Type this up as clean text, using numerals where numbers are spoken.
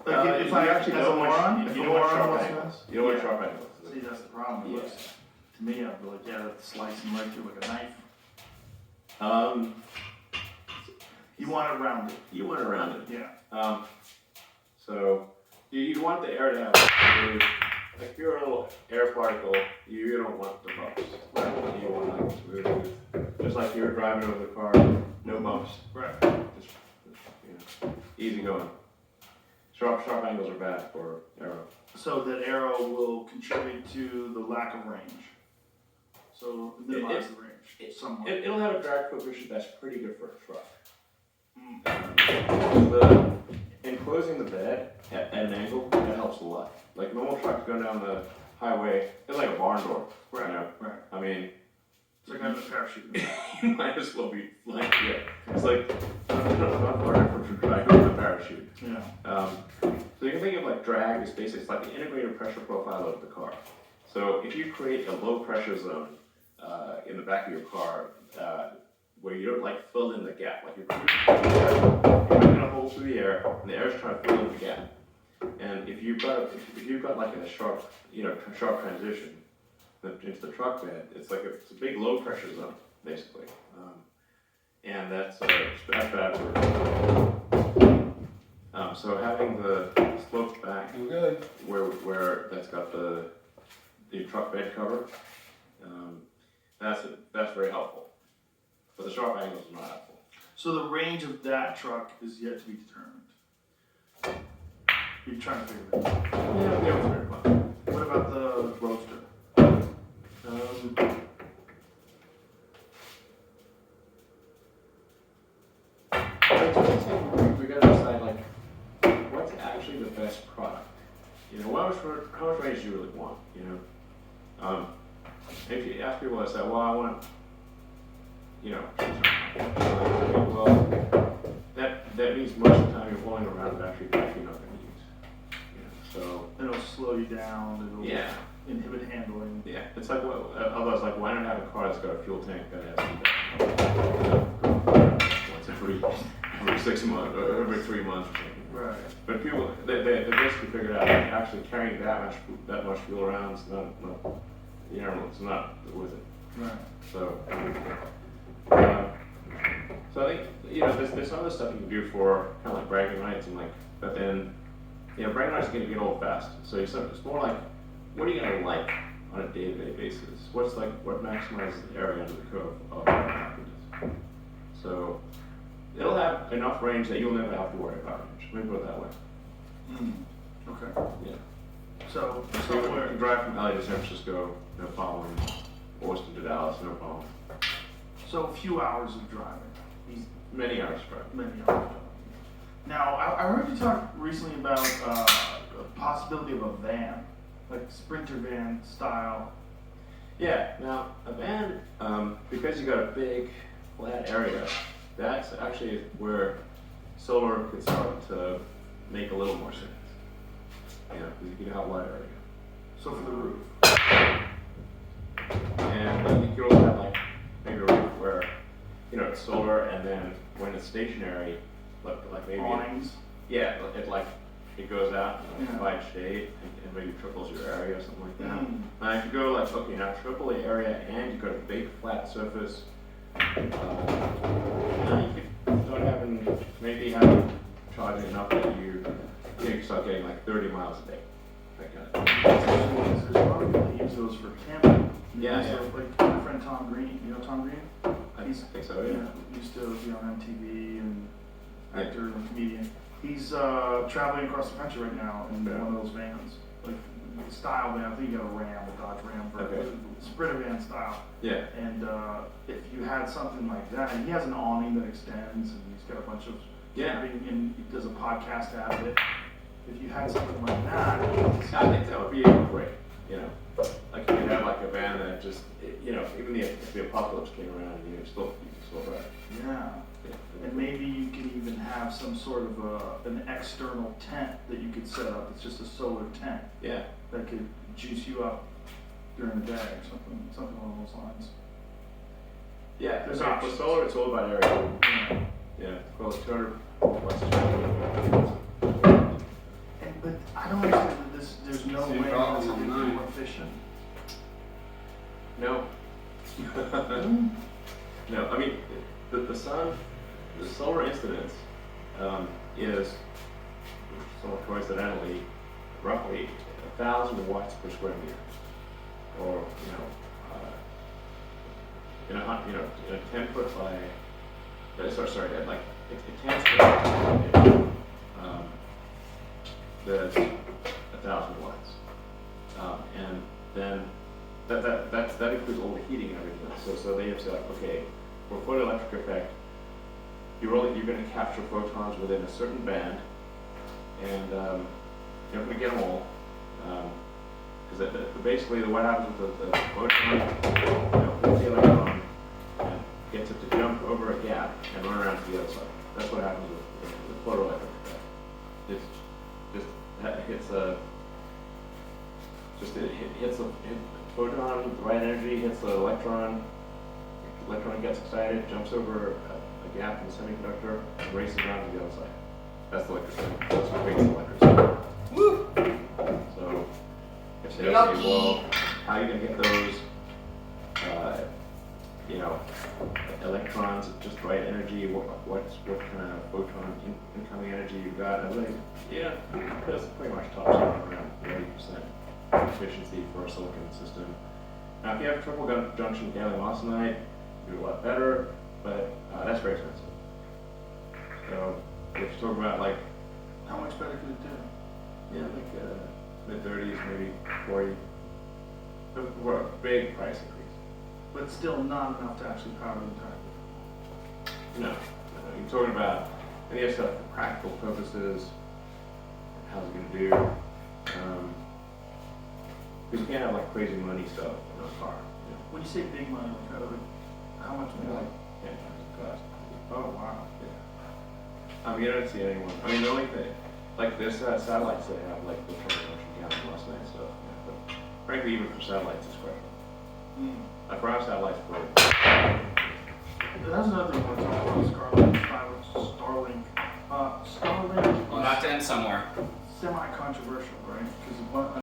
Like if I actually as a know moron, you know what sharp angle is. is. You know what sharp angle is. See, that's the problem. It Yeah. looks, to me, I'd be like, yeah, that's slicing right through like a knife. You want it rounded. You want it rounded. Yeah. So you want the air to have, like if you're a little air particle, you don't want the bumps. Right. You want like smooth, just like you were driving over the car, no bumps. Right. Just easy going. Sharp angles are bad for aero. So that arrow will contribute to the lack of range. So minimize the range somewhat. It'll have a drag coefficient that's pretty good for a truck. Enclosing the bed at an angle, that helps a lot. Like normal trucks going down the highway, it's like a barn door. Right. You know? Right. I mean, it's like having a parachute. You might as well be flying. Yeah. It's like not far different from driving with a parachute. Yeah. So you can think of like drag as basically it's like the integrated pressure profile of the car. So if you create a low pressure zone in the back of your car where you don't like fill in the gap, like you're making a hole through the air and the air is trying to fill in the gap. And if you've got like a sharp transition into the truck bed, it's a big low pressure zone basically, and that's bad for. So having the sloped back where that's got the truck bed cover, that's very helpful. But the sharp angles are not helpful. So the range of that truck is yet to be determined. You're trying to figure it out. Yeah, it was very fun. What about the Roadster? We got to decide like what's actually the best product. You know, how much range do you really want? You know, if you ask people, I say, well, I want, well, that means most of the time you're pulling around a battery pack you're not going to use. So it'll slow you down. It'll inhibit handling. Yeah, it's like otherwise, like why not have a car that's got a fuel tank that has once every 6 months or every 3 months or something. Right. But people, they basically figured out that actually carrying that much fuel around is not it's not worth it. Right. So I think there's some other stuff you can do for kind of like bragging rights and like, but then bragging rights can get old fast. So it's more like, what are you gonna like on a day-to-day basis? What maximizes the area under the curve of our packages? So it'll have enough range that you'll never have to worry about range. Let me put it that way. Okay. Yeah. So somewhere you drive from LA to San Francisco, no problem. Boston to Dallas, no problem. So a few hours of driving. Many hours of driving. Many hours of driving. Now, I heard you talk recently about the possibility of a van, like Sprinter van style. Yeah. Now a van, because you got a big flat area, that's actually where solar could start to make a little more sense. Because you can have a wide area. So for the roof. And you could also have like maybe a roof where it's solar, and then when it's stationary, like maybe awnings. It goes out and provides shade and maybe triples your area or something like that. Now if you go like now triple the area and you've got a big flat surface, now you could start having charging enough that you start getting like 30 miles a day. That kind of thing. There's a lot of people that use those for camping. Yeah. Like my friend Tom Green. You know Tom Green? I think so. Yeah. Used to be on MTV and actor and comedian. He's traveling across the country right now in one of those vans, like style van. I think you got a Ram, a Dodge Ram, for Sprinter van style. Yeah. And if you had something like that, and he has an awning that extends, and he's got a bunch of camping, and he does a podcast out of it. If you had something like that, I think that would be great. Like you could have like a van that just, even if the apocalypse came around, you can still ride. Yeah. And maybe you can even have some sort of an external tent that you could set up. It's just a solar tent. Yeah. That could juice you up during the day or something along those lines. Yeah. There's for solar, it's all about area. Yeah. Well, it's 200 plus. I don't understand that there's no Same way problem that's on gonna be mine. more efficient. No. No, I mean, the solar incidence is somewhat coincidentally roughly 1,000 watts per square meter, or in a 10-foot by like a 10 foot, there's 1,000 watts, and then that includes all the heating and everything. So they have said, okay, for photoelectric effect, you're going to capture photons within a certain band, and you're not going to get them all, because basically what happens with the photon, hits the electron and gets it to jump over a gap and run around to the other side. That's what happens with the photoelectric effect. It hits the photon with the right energy, hits the electron gets excited, jumps over a gap in the semiconductor, and races around to the other side. That's the electricity. That's what creates electricity. Woo! So, if they say, well, how are you going to get those, electrons at just right energy? What kind of photon incoming energy you've got? And I'm like, yeah, that's pretty much tops out around 80% efficiency for a silicon system. Now, if you have triple junction gallium arsenide, you do a lot better, but that's very expensive. So, if you talk about like, How much better could it do? yeah, like mid-30s, maybe 40, for a big price increase. But still not enough to actually power the entire thing. No, you're talking about any other stuff for practical purposes. How's it going to do? Because you can't have like crazy money stuff in a car. When you say big money, how much You know, more? like 10 times the cost. Oh, wow. Yeah. You don't see anyone. I mean, the only thing, like there's satellites that have like the triple junction gallium arsenide stuff. Yeah, but frankly, even for satellites, it's questionable. Like for our satellites, for That's another thing I want to talk about, Starlink. Starlink Well, not to end somewhere. semi-controversial.